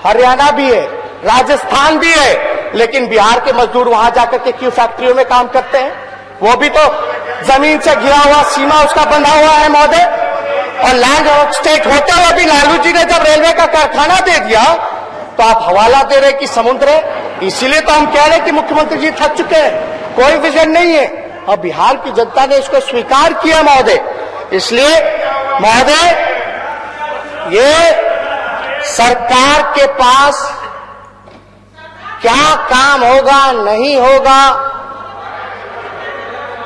हरियाणा भी है, राजस्थान भी है, लेकिन बिहार के मजदूर वहां जाकर के क्यों फैक्ट्रियों में काम करते हैं? वो भी तो जमीन से घिरा हुआ, सीमा उसका बंधा हुआ है महोदय। और लैंड स्टेट होते हुए भी लालू जी ने जब रेलवे का कारखाना दे दिया तो आप हवाला दे रहे कि समुद्र है। इसीलिए तो हम कह रहे कि मुख्यमंत्री जी थक चुके हैं, कोई विजन नहीं है, और बिहार की जनता ने इसको स्वीकार किया महोदय। इसलिए महोदय, ये सरकार के पास क्या काम होगा, नहीं होगा,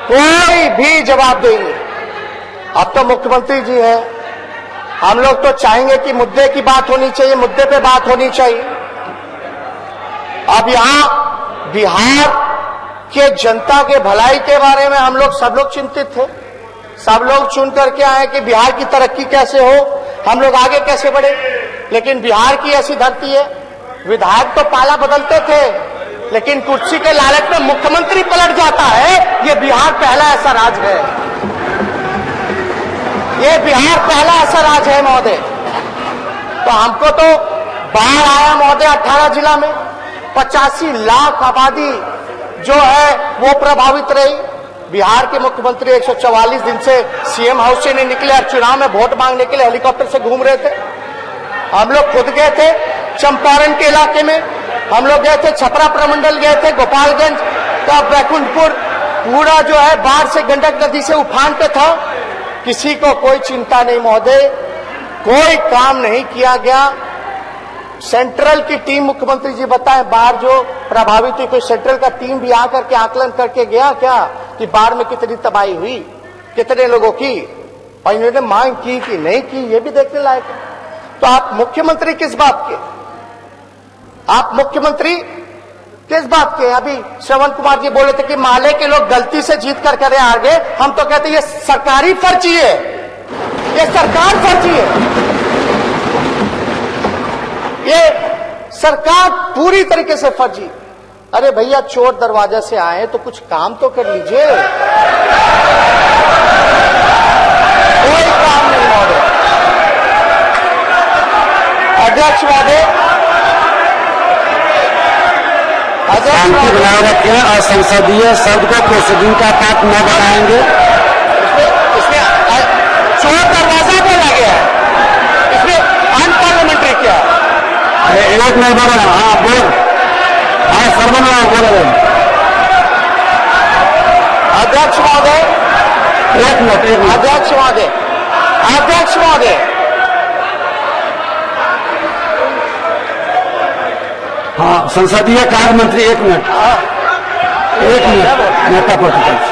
कोई भी जवाबदेही नहीं। अब तो मुख्यमंत्री जी है, हम लोग तो चाहेंगे कि मुद्दे की बात होनी चाहिए, मुद्दे पे बात होनी चाहिए। अब यहां बिहार के जनता के भलाई के बारे में हम लोग सब लोग चिंतित थे, सब लोग चुन करके आए कि बिहार की तरक्की कैसे हो, हम लोग आगे कैसे बढ़े। लेकिन बिहार की ऐसी धरती है, विधायक तो पाला बदलते थे, लेकिन कुर्सी के लालच में मुख्यमंत्री पलट जाता है। ये बिहार पहला ऐसा राज्य है, ये बिहार पहला ऐसा राज्य है महोदय। तो हमको तो बाढ़ आया महोदय 18 जिला में, 85 लाख आबादी जो है वो प्रभावित रही। बिहार के मुख्यमंत्री 144 दिन से सीएम हाउस से नहीं निकले और चुनाव में वोट मांगने के लिए हेलीकॉप्टर से घूम रहे थे। हम लोग खुद गए थे चंपारण के इलाके में, हम लोग गए थे छपरा प्रमंडल गए थे, गोपालगंज का बैकुंठपुर पूरा जो है बाढ़ से गंडक नदी से उफान पे था। किसी को कोई चिंता नहीं महोदय, कोई काम नहीं किया गया। सेंट्रल की टीम, मुख्यमंत्री जी बताएं, बाढ़ जो प्रभावित हुई, कोई सेंट्रल का टीम भी आकर के आकलन करके गया क्या कि बाढ़ में कितनी तबाही हुई, कितने लोगों की, और इन्होंने मांग की कि नहीं की, ये भी देखने लायक है। तो आप मुख्यमंत्री किस बात के, आप मुख्यमंत्री किस बात के? अभी श्रवण कुमार जी बोले थे कि माले के लोग गलती से जीत कर करे आ गए। हम तो कहते ये सरकारी फर्जी है, ये सरकार फर्जी है, ये सरकार पूरी तरीके से फर्जी। अरे भैया, चोर दरवाजा से आए तो कुछ काम तो कर लीजिए, कोई काम नहीं महोदय। अध्यक्ष महोदय, शांति बनाए रखें और संसदीय शब्द को प्रोसीडिंग का पार्ट न बताएंगे। इसमें चोर दरवाजा बोला गया है, इसमें अनपार्लियामेंट्री क्या है? एक नहीं बोल रहे, हाँ बोल, हाँ सर्वन बोल रहे। अध्यक्ष महोदय, एक मिनट, अध्यक्ष महोदय, अध्यक्ष महोदय, हाँ संसदीय कार्य मंत्री, एक मिनट, नेता प्रतिपक्ष,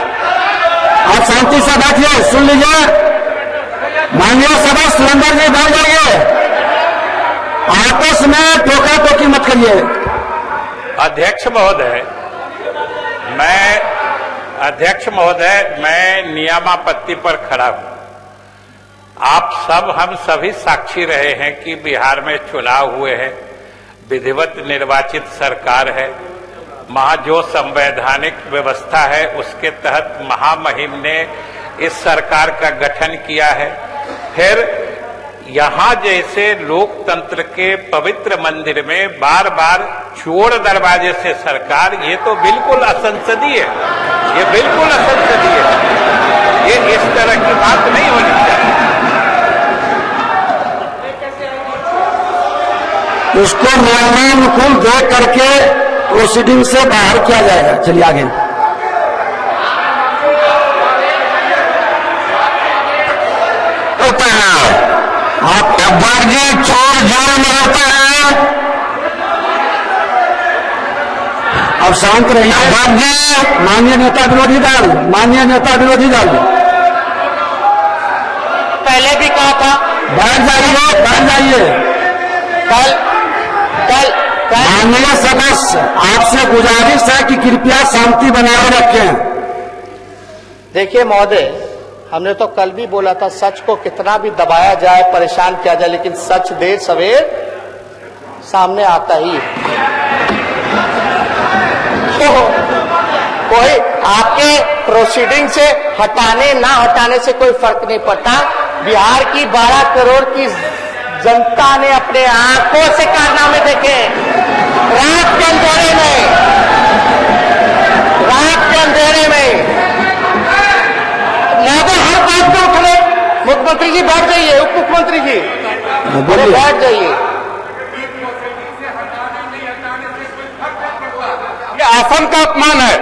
आप शांति से बैठिए, सुन लीजिए। माननीय सदस्य सुरेंद्र जी बैठ जाइए, आपस में टोका टोकी मत करिए। अध्यक्ष महोदय, मैं नियमापत्ति पर खड़ा हूं। आप सब, हम सभी साक्षी रहे हैं कि बिहार में चुनाव हुए हैं, विधिवत निर्वाचित सरकार है, वहां जो संवैधानिक व्यवस्था है उसके तहत महामहिम ने इस सरकार का गठन किया है। फिर यहां जैसे लोकतंत्र के पवित्र मंदिर में बार बार चोर दरवाजे से सरकार, ये तो बिल्कुल असंसदीय है, ये बिल्कुल असंसदीय है, ये इस तरह की बात नहीं होनी चाहिए। उसको नियमानुकूल देख करके प्रोसीडिंग से बाहर किया जाएगा। चलिए आगे। होता है आप अब्बाजी चोर जेल में होता है, अब शांत रहिए। अब्बाजी, माननीय नेता विरोधी दल, माननीय नेता विरोधी दल, पहले भी कहा था, बैठ जाइए, बैठ जाइए। कल माननीय सदस्य, आपसे गुजारिश है कि कृपया शांति बनाए रखें। देखिए महोदय, हमने तो कल भी बोला था, सच को कितना भी दबाया जाए, परेशान किया जाए, लेकिन सच देर सवेर सामने आता ही। तो कोई आपके प्रोसीडिंग से हटाने ना हटाने से कोई फर्क नहीं पड़ता। बिहार की 12 करोड़ की जनता ने अपने आंखों से कारनामे देखे। रात के अंधेरे में महोदय हर बात पे उठे। मुख्यमंत्री जी बैठ जाइए, उप मुख्यमंत्री जी बैठ जाइए। ये आसन का अपमान है।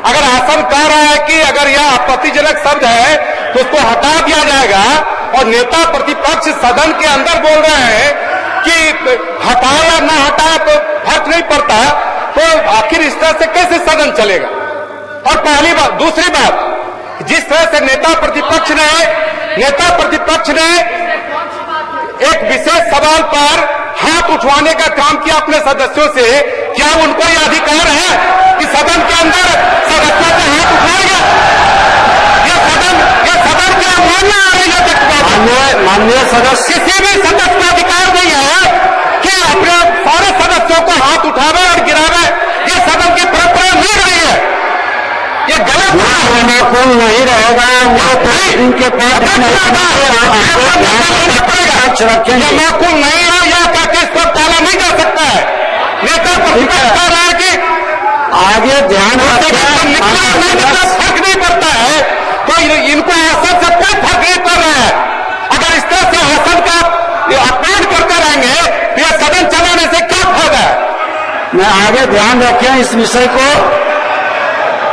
अगर आसन कह रहा है कि अगर यह आपत्तिजनक शब्द है तो उसको हटा दिया जाएगा, और नेता प्रतिपक्ष सदन के अंदर बोल रहे हैं कि हटाए या ना हटाए तो फर्क नहीं पड़ता, तो आखिर इस तरह से कैसे सदन चलेगा। और पहली बात, दूसरी बात, जिस तरह से नेता प्रतिपक्ष ने एक विशेष सवाल पर हाथ उठवाने का काम किया अपने सदस्यों से, क्या उनको यह अधिकार है कि सदन के अंदर सदस्यों से हाथ उठाएगा? यह सदन क्या मानना आ रही है? माननीय सदस्य, किसी भी सदस्य का अधिकार नहीं है कि अपने सारे सदस्यों को हाथ उठावे और गिरावे। यह सदन की परंपरा नहीं रही है, ये गलत है। अनुकूल नहीं रहेगा, इनके पास ये नाकुल नहीं है, यह कहकर इस पर टाला नहीं जा सकता है। नेता प्रतिपक्ष कह रहा है कि आगे ध्यान फर्क नहीं पड़ता है, तो इनको आसन से कोई फर्क नहीं पड़ रहा है। अगर इस तरह से आसन का अपमान करते रहेंगे तो यह सदन चलाने से क्या फायदा है? मैं आगे ध्यान रखें इस विषय को।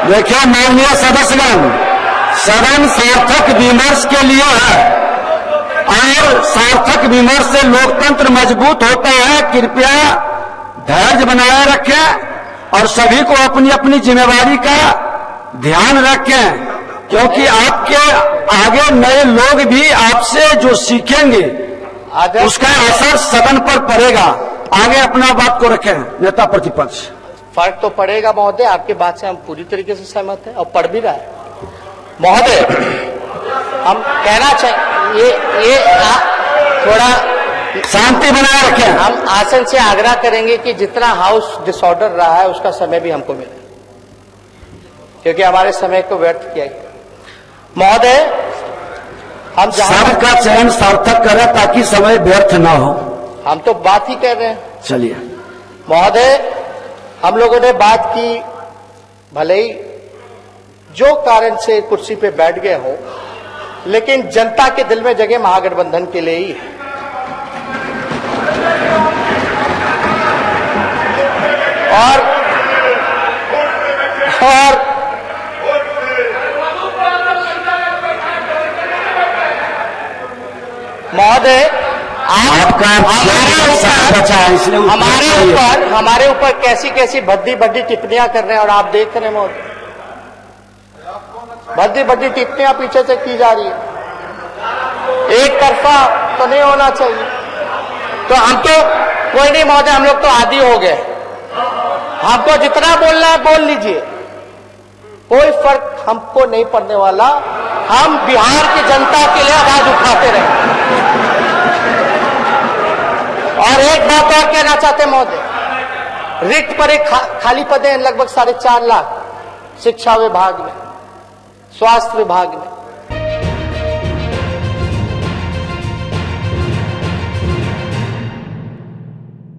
देखिए माननीय सदस्यगण, सदन सार्थक विमर्श के लिए है, और सार्थक विमर्श से लोकतंत्र मजबूत होता है। कृपया धैर्य बनाए रखें और सभी को अपनी अपनी जिम्मेवारी का ध्यान रखें, क्योंकि आपके आगे नए लोग भी आपसे जो सीखेंगे उसका असर सदन पर पड़ेगा। आगे अपना बात को रखें नेता प्रतिपक्ष। फर्क तो पड़ेगा महोदय, आपकी बात से हम पूरी तरीके से सहमत हैं और पड़ भी रहा है। महोदय, हम कहना चाहिए ये थोड़ा शांति बनाए रखें। हम आसन से आग्रह करेंगे कि जितना हाउस डिसऑर्डर रहा है उसका समय भी हमको मिले, क्योंकि हमारे समय को व्यर्थ किया गया। महोदय, हम शब्द का चयन सार्थक करें ताकि समय व्यर्थ न हो। हम तो बात ही कर रहे हैं। चलिए महोदय, हम लोगों ने बात की, भले ही जो कारण से कुर्सी पे बैठ गए हो, लेकिन जनता के दिल में जगह महागठबंधन के लिए ही है। और महोदय, आपका हमारे ऊपर कैसी कैसी भद्दी भद्दी टिप्पणियां कर रहे हैं और आप देख रहे हैं महोदय, भद्दी भद्दी टिप्पणियां पीछे से की जा रही है। एक तरफा तो नहीं होना चाहिए। तो हम तो कोई नहीं महोदय, हम लोग तो आदी हो गए। हमको जितना बोलना है बोल लीजिए, कोई फर्क हमको नहीं पड़ने वाला। हम बिहार की जनता के लिए आवाज उठाते रहे। और एक बात और कहना चाहते हैं महोदय, रिक्त पर एक खाली पद है लगभग 4.5 लाख शिक्षा विभाग में, स्वास्थ्य विभाग में,